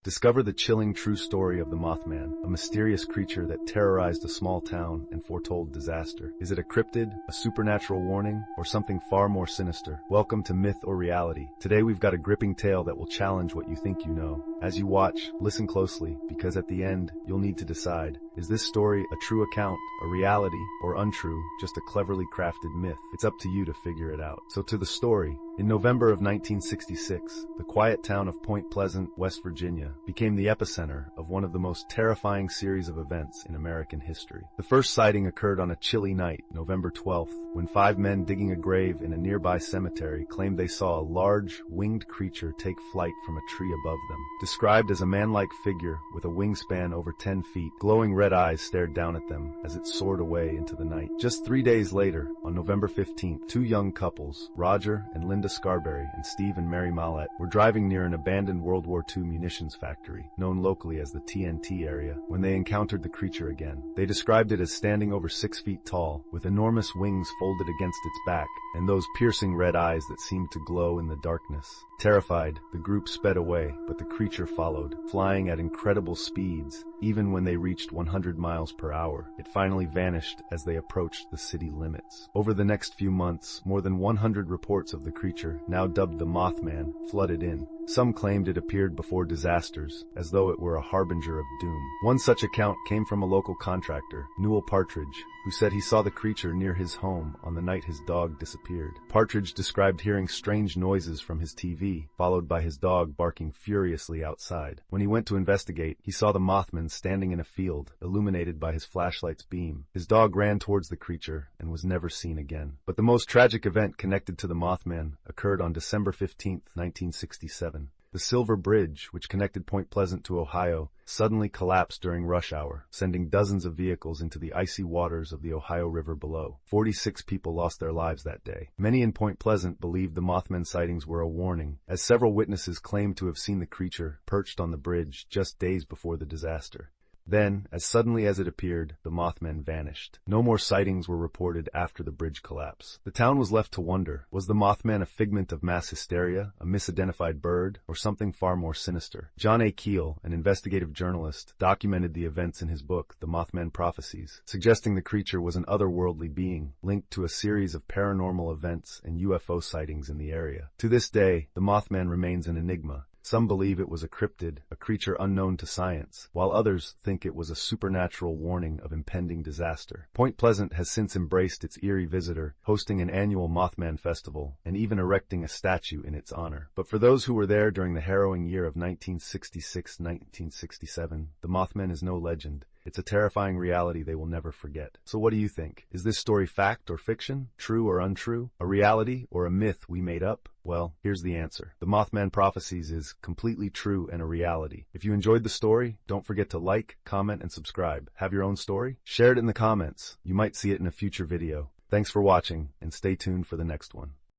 Discover the chilling true story of the Mothman, a mysterious creature that terrorized a small town and foretold disaster. Is it a cryptid, a supernatural warning, or something far more sinister? Welcome to Myth or Reality. Today we've got a gripping tale that will challenge what you think you know. As you watch, listen closely, because at the end, you'll need to decide, is this story a true account, a reality, or untrue, just a cleverly crafted myth? It's up to you to figure it out. So to the story. In November of 1966, the quiet town of Point Pleasant, West Virginia, became the epicenter of one of the most terrifying series of events in American history. The first sighting occurred on a chilly night, November 12th, when 5 men digging a grave in a nearby cemetery claimed they saw a large, winged creature take flight from a tree above them. Described as a man-like figure with a wingspan over 10 feet, glowing red eyes stared down at them as it soared away into the night. Just 3 days later, on November 15th, 2 young couples, Roger and Linda Scarberry and Steve and Mary Mallette, were driving near an abandoned World War II munitions factory, known locally as the TNT area, when they encountered the creature again. They described it as standing over 6 feet tall, with enormous wings folded against its back, and those piercing red eyes that seemed to glow in the darkness. Terrified, the group sped away, but the creature followed, flying at incredible speeds. Even when they reached 100 miles per hour, it finally vanished as they approached the city limits. Over the next few months, more than 100 reports of the creature, now dubbed the Mothman, flooded in. Some claimed it appeared before disasters, as though it were a harbinger of doom. One such account came from a local contractor, Newell Partridge, who said he saw the creature near his home on the night his dog disappeared. Partridge described hearing strange noises from his TV, followed by his dog barking furiously outside. When he went to investigate, he saw the Mothman standing in a field, illuminated by his flashlight's beam. His dog ran towards the creature and was never seen again. But the most tragic event connected to the Mothman occurred on December 15, 1967. The Silver Bridge, which connected Point Pleasant to Ohio, suddenly collapsed during rush hour, sending dozens of vehicles into the icy waters of the Ohio River below. 46 people lost their lives that day. Many in Point Pleasant believed the Mothman sightings were a warning, as several witnesses claimed to have seen the creature perched on the bridge just days before the disaster. Then, as suddenly as it appeared, the Mothman vanished. No more sightings were reported after the bridge collapse. The town was left to wonder, was the Mothman a figment of mass hysteria, a misidentified bird, or something far more sinister? John A. Keel, an investigative journalist, documented the events in his book, The Mothman Prophecies, suggesting the creature was an otherworldly being, linked to a series of paranormal events and UFO sightings in the area. To this day, the Mothman remains an enigma. Some believe it was a cryptid, a creature unknown to science, while others think it was a supernatural warning of impending disaster. Point Pleasant has since embraced its eerie visitor, hosting an annual Mothman festival, and even erecting a statue in its honor. But for those who were there during the harrowing year of 1966-1967, the Mothman is no legend. It's a terrifying reality they will never forget. So what do you think? Is this story fact or fiction? True or untrue? A reality or a myth we made up? Well, here's the answer. The Mothman Prophecies is completely true and a reality. If you enjoyed the story, don't forget to like, comment, and subscribe. Have your own story? Share it in the comments. You might see it in a future video. Thanks for watching, and stay tuned for the next one.